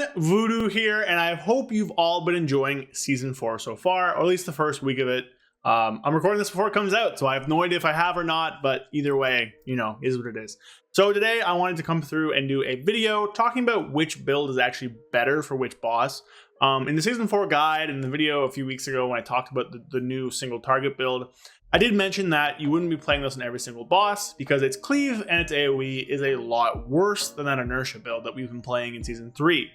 everyone, Voodoo here, and I hope you've all been enjoying Season 4 so far, or at least the first week of it. I'm recording this before it comes out, so I have no idea if I have or not, but either way, you know, is what it is. So today I wanted to come through and do a video talking about which build is actually better for which boss. In the Season 4 guide, in the video a few weeks ago when I talked about the new single target build, I did mention that you wouldn't be playing this on every single boss because its cleave and its AoE is a lot worse than that inertia build that we've been playing in Season 3.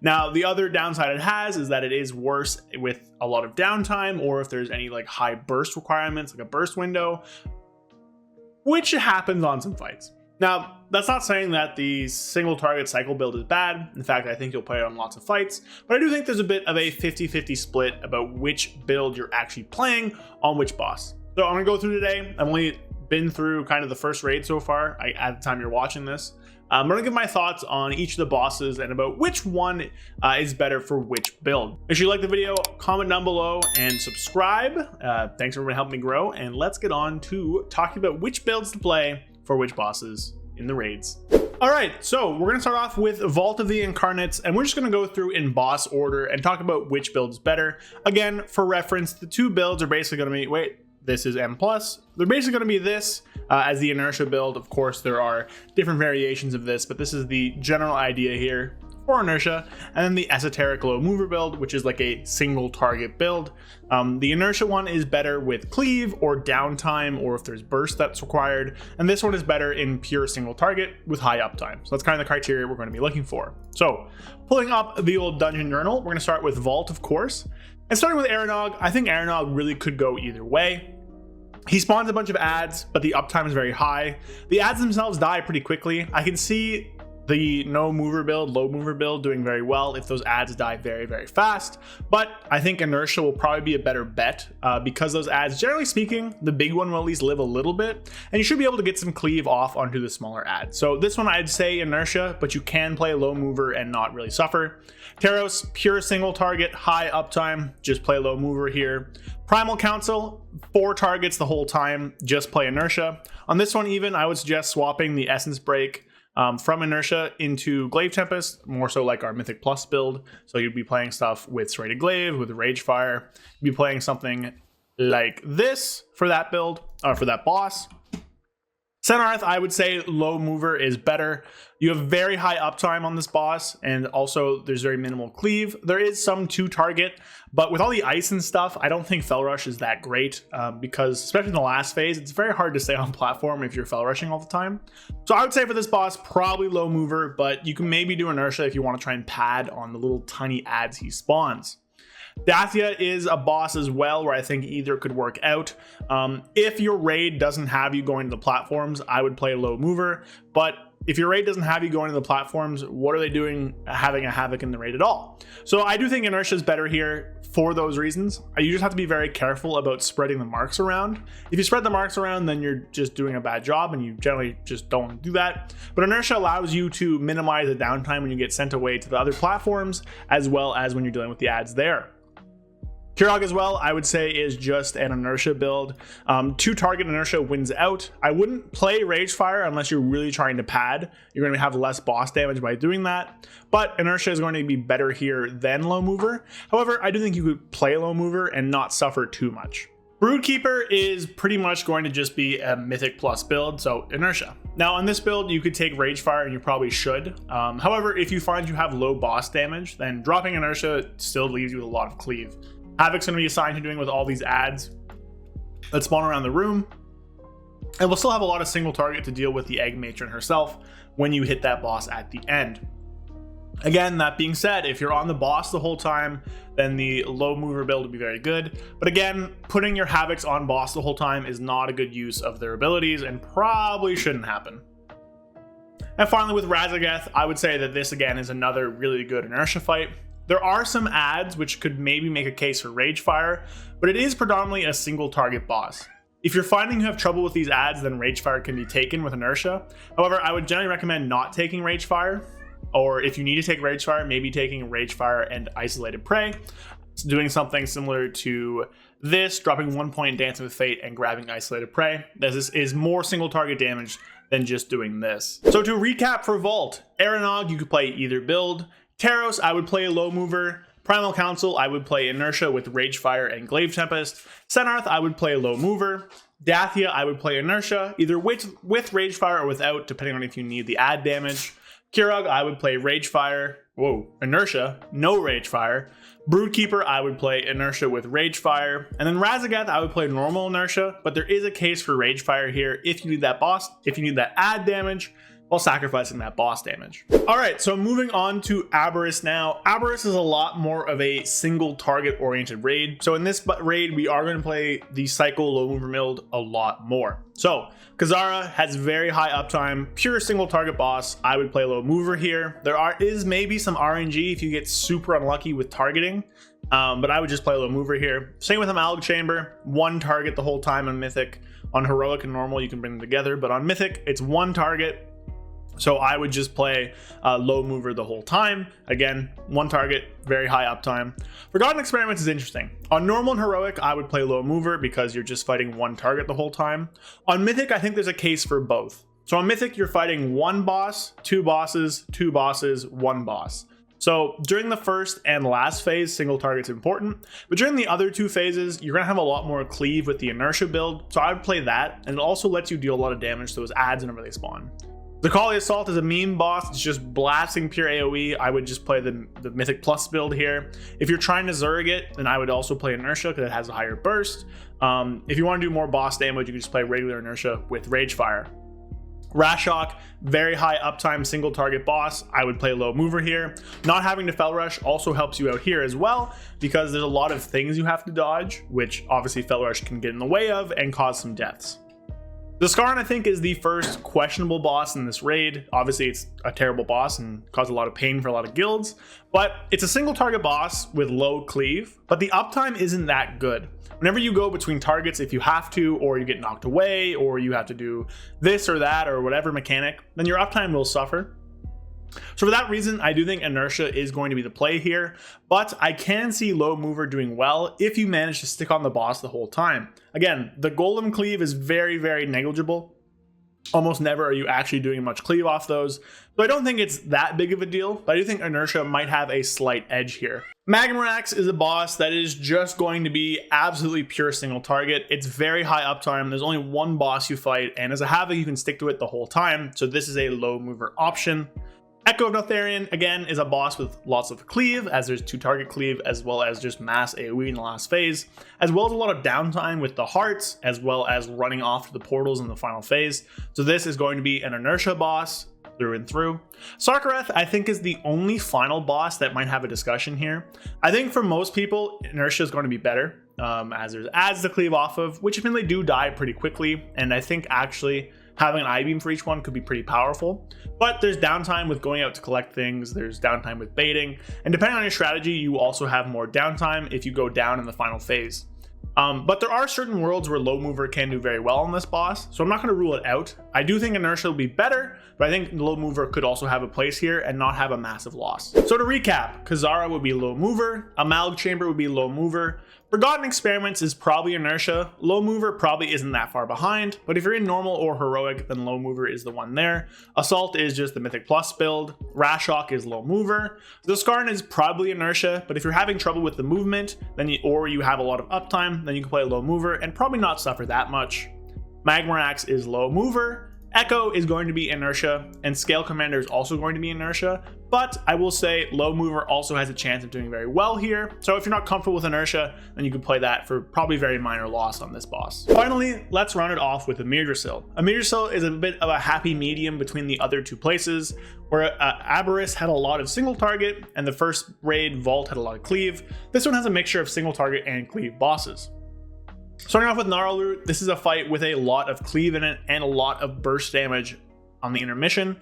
Now, the other downside it has is that it is worse with a lot of downtime, or if there's any like high burst requirements, like a burst window, which happens on some fights. Now, that's not saying that the single target cycle build is bad. In fact, I think you'll play it on lots of fights, but I do think there's a bit of a 50-50 split about which build you're actually playing on which boss. So I'm gonna go through today. I've only been through kind of the first raid so far at the time you're watching this. I'm gonna give my thoughts on each of the bosses and about which one is better for which build. If you like the video, comment down below and subscribe. Thanks for helping me grow, and let's get on to talking about which builds to play for which bosses in the raids. All right, so we're gonna start off with Vault of the Incarnates, and we're just gonna go through in boss order and talk about which build is better. Again, for reference, the two builds are basically gonna be, this is M+. They're basically going to be this as the inertia build. Of course, there are different variations of this, but this is the general idea here for inertia. And then the esoteric low mover build, which is like a single target build. The inertia one is better with cleave or downtime, or if there's burst that's required. And this one is better in pure single target with high uptime. So that's kind of the criteria we're going to be looking for. So pulling up the old dungeon journal, we're going to start with Vault, of course. And starting with Aranog, I think Aranog really could go either way. He spawns a bunch of ads, but the uptime is very high. The ads themselves die pretty quickly. I can see the no mover build, low mover build doing very well if those ads die very, very fast. But I think inertia will probably be a better bet because those ads, generally speaking, the big one will at least live a little bit, and you should be able to get some cleave off onto the smaller ads. So this one I'd say inertia, but you can play low mover and not really suffer. Teros, pure single target, high uptime, just play low mover here. Primal Council, 4 targets the whole time, just play inertia. On this one even, I would suggest swapping the Essence Break from inertia into Glaive Tempest, more so like our Mythic Plus build. So you'd be playing stuff with Serrated Glaive, with Rage Fire. You'd be playing something like this for that build, or for that boss. Senarth, I would say low mover is better. You have very high uptime on this boss, and also there's very minimal cleave. There is some 2-target, but with all the ice and stuff, I don't think Fel Rush is that great because, especially in the last phase, it's very hard to stay on platform if you're Fel Rushing all the time. So I would say for this boss, probably low mover, but you can maybe do inertia if you want to try and pad on the little tiny ads he spawns. Dathia is a boss as well where I think either could work out. If your raid doesn't have you going to the platforms, I would play low mover, but if your raid doesn't have you going to the platforms, what are they doing having a Havoc in the raid at all? So I do think inertia is better here for those reasons. You just have to be very careful about spreading the marks around. If you spread the marks around, then you're just doing a bad job, and you generally just don't do that. But inertia allows you to minimize the downtime when you get sent away to the other platforms, as well as when you're dealing with the ads there. Kirog as well, I would say, is just an inertia build. 2-target inertia wins out. I wouldn't play Rage Fire unless you're really trying to pad. You're going to have less boss damage by doing that, but inertia is going to be better here than low mover. However, I do think you could play low mover and not suffer too much. Broodkeeper is pretty much going to just be a Mythic Plus build, so inertia. Now on this build, you could take Rage Fire, and you probably should. However, if you find you have low boss damage, then dropping inertia still leaves you with a lot of cleave. Havoc's going to be assigned to doing with all these ads that spawn around the room. And we'll still have a lot of single target to deal with the Egg Matron herself when you hit that boss at the end. Again, that being said, if you're on the boss the whole time, then the low mover build will be very good. But again, putting your Havocs on boss the whole time is not a good use of their abilities and probably shouldn't happen. And finally with Razageth, I would say that this again is another really good inertia fight. There are some ads which could maybe make a case for Rage Fire, but it is predominantly a single target boss. If you're finding you have trouble with these ads, then Rage Fire can be taken with inertia. However, I would generally recommend not taking Rage Fire, or if you need to take Rage Fire, maybe taking Rage Fire and Isolated Prey. So doing something similar to this, dropping 1 point Dancing with Fate and grabbing Isolated Prey. This is more single target damage than just doing this. So to recap for Vault, Aranog, you could play either build. Taros, I would play a low mover. Primal Council, I would play Inertia with Ragefire and Glaive Tempest. Senarth, I would play a low mover. Dathia, I would play Inertia, either with Ragefire or without, depending on if you need the add damage. Kirog, I would play Ragefire. Inertia, no Ragefire. Broodkeeper, I would play Inertia with Ragefire. And then Razageth, I would play normal Inertia, but there is a case for Ragefire here if you need that add damage, while sacrificing that boss damage. All right, so moving on to Abberus now. Abberus is a lot more of a single target oriented raid. So in this raid, we are gonna play the cycle low mover build a lot more. So Kazara has very high uptime, pure single target boss. I would play low mover here. There is maybe some RNG if you get super unlucky with targeting, but I would just play low mover here. Same with Amalg Chamber, one target the whole time on Mythic. On Heroic and Normal, you can bring them together, but on Mythic, it's one target. So I would just play low mover the whole time. Again, one target, very high uptime. Forgotten Experiments is interesting. On normal and heroic, I would play low mover because you're just fighting one target the whole time. On mythic, I think there's a case for both. So on mythic, you're fighting one boss, two bosses, one boss. So during the first and last phase, single target's important, but during the other two phases, you're gonna have a lot more cleave with the inertia build. So I would play that, and it also lets you deal a lot of damage to those adds whenever they spawn. Zakali Assault is a meme boss. It's just blasting pure AoE. I would just play the Mythic Plus build here. If you're trying to Zerg it, then I would also play Inertia because it has a higher burst. If you want to do more boss damage, you can just play regular Inertia with Ragefire. Rashok, very high uptime single target boss. I would play low mover here. Not having to Fel Rush also helps you out here as well because there's a lot of things you have to dodge, which obviously Fel Rush can get in the way of and cause some deaths. The Scarn, I think, is the first questionable boss in this raid. Obviously, it's a terrible boss and caused a lot of pain for a lot of guilds, but it's a single target boss with low cleave, but the uptime isn't that good. Whenever you go between targets, if you have to, or you get knocked away, or you have to do this or that, or whatever mechanic, then your uptime will suffer. So for that reason, I do think Inertia is going to be the play here, but I can see low mover doing well if you manage to stick on the boss the whole time. Again, the golem cleave is very, very negligible. Almost never are you actually doing much cleave off those. So I don't think it's that big of a deal, but I do think Inertia might have a slight edge here. Magmarax is a boss that is just going to be absolutely pure single target. It's very high uptime. There's only one boss you fight, and as a Havoc, you can stick to it the whole time. So this is a low mover option. Echo of Notharian, again, is a boss with lots of cleave, as there's two target cleave, as well as just mass AoE in the last phase, as well as a lot of downtime with the hearts, as well as running off to the portals in the final phase. So this is going to be an Inertia boss through and through. Sarkareth, I think, is the only final boss that might have a discussion here. I think for most people, Inertia is going to be better, as there's adds to cleave off of, which admittedly do die pretty quickly, and I think actually having an I-beam for each one could be pretty powerful, but there's downtime with going out to collect things, there's downtime with baiting, and depending on your strategy, you also have more downtime if you go down in the final phase. But there are certain worlds where low mover can do very well on this boss, so I'm not going to rule it out. I do think Inertia will be better, but I think low mover could also have a place here and not have a massive loss. So to recap, Kazara would be low mover, Amalg Chamber would be low mover, Forgotten Experiments is probably Inertia, low mover probably isn't that far behind, but if you're in normal or heroic, then low mover is the one there. Assault is just the Mythic Plus build, Rashok is low mover, the Scarn is probably Inertia, but if you're having trouble with the movement, then or you have a lot of uptime, then you can play low mover and probably not suffer that much. Magmarax is low mover, Echo is going to be Inertia, and Scale Commander is also going to be Inertia, but I will say low mover also has a chance of doing very well here, so if you're not comfortable with Inertia, then you can play that for probably very minor loss on this boss. Finally, let's run it off with Amirdrassil. Amirdrassil is a bit of a happy medium between the other two places, where Abberus had a lot of single target, and the first raid, Vault, had a lot of cleave. This one has a mixture of single target and cleave bosses. Starting off with Gnarlroot, this is a fight with a lot of cleave in it and a lot of burst damage on the intermission.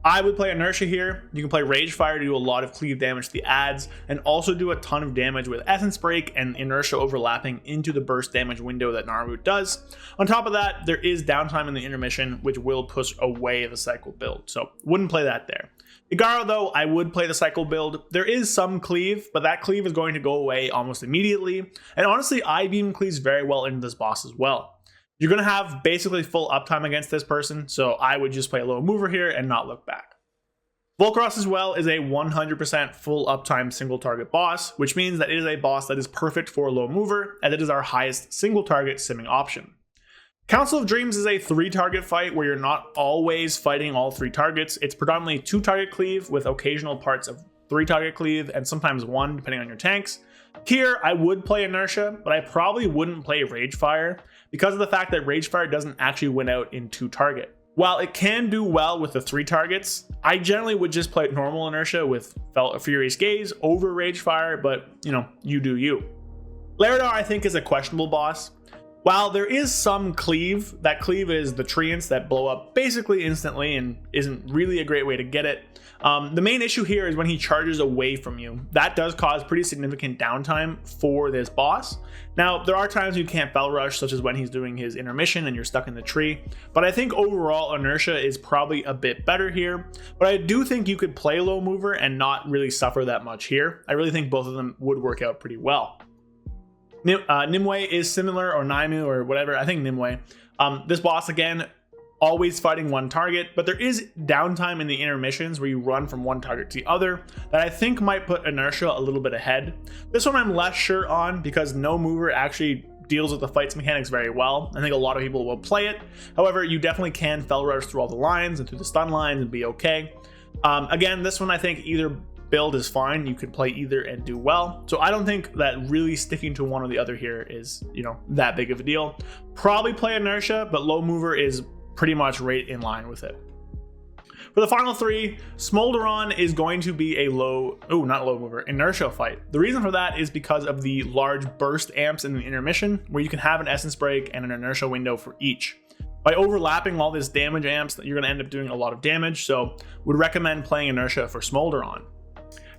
I would play Inertia here. You can play Ragefire to do a lot of cleave damage to the adds and also do a ton of damage with Essence Break and Inertia overlapping into the burst damage window that Gnarlroot does. On top of that, there is downtime in the intermission, which will push away the cycle build, so wouldn't play that there. Igaro, though, I would play the cycle build. There is some cleave, but that cleave is going to go away almost immediately. And honestly, I-beam cleaves very well into this boss as well. You're going to have basically full uptime against this person, so I would just play a low mover here and not look back. Volcross as well is a 100% full uptime single target boss, which means that it is a boss that is perfect for low mover, and it is our highest single target simming option. Council of Dreams is a 3-target fight where you're not always fighting all 3 targets. It's predominantly 2-target cleave with occasional parts of 3-target cleave and sometimes 1 depending on your tanks. Here, I would play Inertia, but I probably wouldn't play Ragefire because of the fact that Ragefire doesn't actually win out in 2-target. While it can do well with the 3 targets, I generally would just play normal Inertia with Furious Gaze over Ragefire, but you do you. Laerdar I think is a questionable boss. While there is some Cleave, that Cleave is the treants that blow up basically instantly and isn't really a great way to get it. The main issue here is when he charges away from you. That does cause pretty significant downtime for this boss. Now, there are times you can't Fel Rush, such as when he's doing his intermission and you're stuck in the tree, but I think overall Inertia is probably a bit better here. But I do think you could play low mover and not really suffer that much here. I really think both of them would work out pretty well. Nimue is similar, or Naimu, or whatever. I think Nimue. This boss, again, always fighting 1 target, but there is downtime in the intermissions where you run from 1 target to the other that I think might put Inertia a little bit ahead. This one I'm less sure on because no mover actually deals with the fights mechanics very well. I think a lot of people will play it. However, you definitely can Fel Rush through all the lines and through the stun lines and be okay. Again, this one I think either build is fine. You could play either and do well. So I don't think that really sticking to one or the other here is, that big of a deal. Probably play Inertia, but low mover is pretty much right in line with it. For the final 3, Smolderon is going to be a Inertia fight. The reason for that is because of the large burst amps in the intermission, where you can have an Essence Break and an Inertia window for each. By overlapping all this damage amps, you're going to end up doing a lot of damage, so would recommend playing Inertia for Smolderon.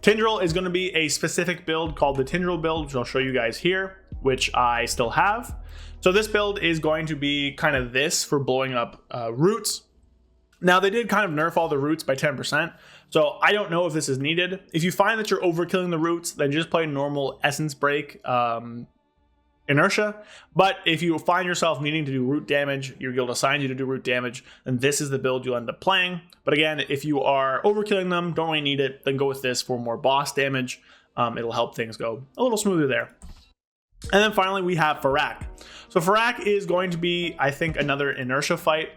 Tindral is going to be a specific build called the Tindral Build, which I'll show you guys here, which I still have. So this build is going to be kind of this for blowing up roots. Now, they did kind of nerf all the roots by 10%, so I don't know if this is needed. If you find that you're overkilling the roots, then just play normal Essence Break Inertia. But if you find yourself needing to do root damage, your guild assigns you to do root damage, then this is the build you'll end up playing. But again, if you are overkilling them, don't really need it, then go with this for more boss damage. It'll help things go a little smoother there. And then finally, we have Farak. So Farak is going to be, I think, another Inertia fight.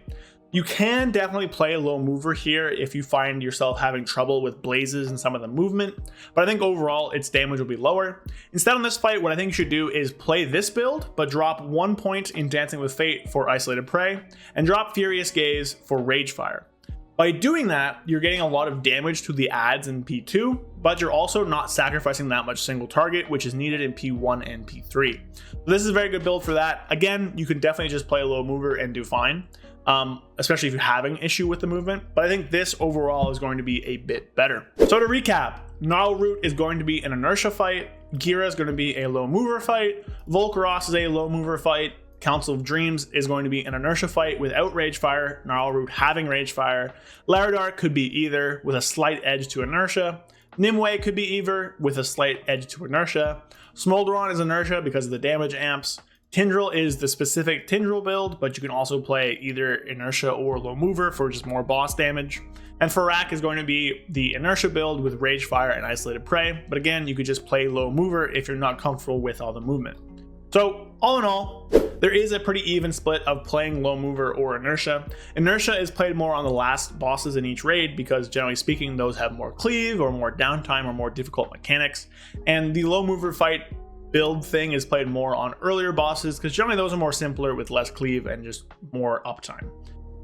You can definitely play a low mover here if you find yourself having trouble with blazes and some of the movement, but I think overall its damage will be lower. Instead on this fight, what I think you should do is play this build, but drop 1 point in Dancing with Fate for Isolated Prey, and drop Furious Gaze for Ragefire. By doing that, you're getting a lot of damage to the adds in P2, but you're also not sacrificing that much single target, which is needed in P1 and P3. So this is a very good build for that. Again, you can definitely just play a low mover and do fine. Especially if you're having issue with the movement, but I think this overall is going to be a bit better. So to recap, Gnarl Root is going to be an Inertia fight, Gira is going to be a low mover fight, Volcaros is a low mover fight, Council of Dreams is going to be an Inertia fight without Ragefire, Gnarl Root having Ragefire, Laerdar could be either with a slight edge to Inertia, Nimue could be either with a slight edge to Inertia, Smolderon is Inertia because of the damage amps, Tindral is the specific Tindral build, but you can also play either Inertia or low mover for just more boss damage. And Farak is going to be the Inertia build with Ragefire and Isolated Prey, but again, you could just play low mover if you're not comfortable with all the movement. So all in all, there is a pretty even split of playing low mover or Inertia. Inertia is played more on the last bosses in each raid because generally speaking, those have more cleave or more downtime or more difficult mechanics. And the low mover fight build thing is played more on earlier bosses because generally those are more simpler with less cleave and just more uptime.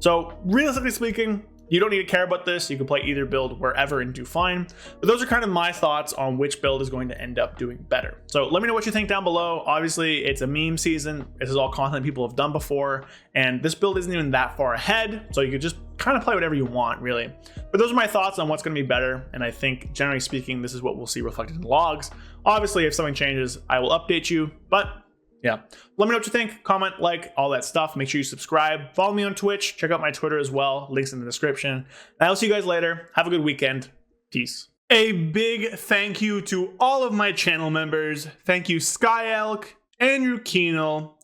So realistically speaking, you don't need to care about this. You can play either build wherever and do fine. But those are kind of my thoughts on which build is going to end up doing better. So let me know what you think down below. Obviously, it's a meme season. This is all content people have done before. And this build isn't even that far ahead. So you could just kind of play whatever you want, really. But those are my thoughts on what's going to be better. And I think, generally speaking, this is what we'll see reflected in logs. Obviously, if something changes, I will update you. But yeah, let me know what you think, comment, like, all that stuff. Make sure you subscribe, follow me on Twitch, check out my Twitter as well, links in the description. And I'll see you guys later. Have a good weekend. Peace. A big thank you to all of my channel members. Thank you Sky Elk, Andrew Keenel,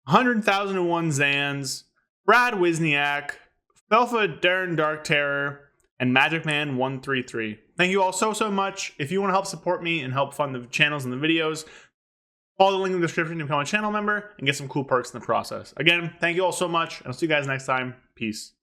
100,001 Zans, Brad Wisniak, Felfa Darren Dark Terror, and MagicMan133. Thank you all so much. If you want to help support me and help fund the channels and the videos, follow the link in the description to become a channel member and get some cool perks in the process. Again, thank you all so much, and I'll see you guys next time. Peace.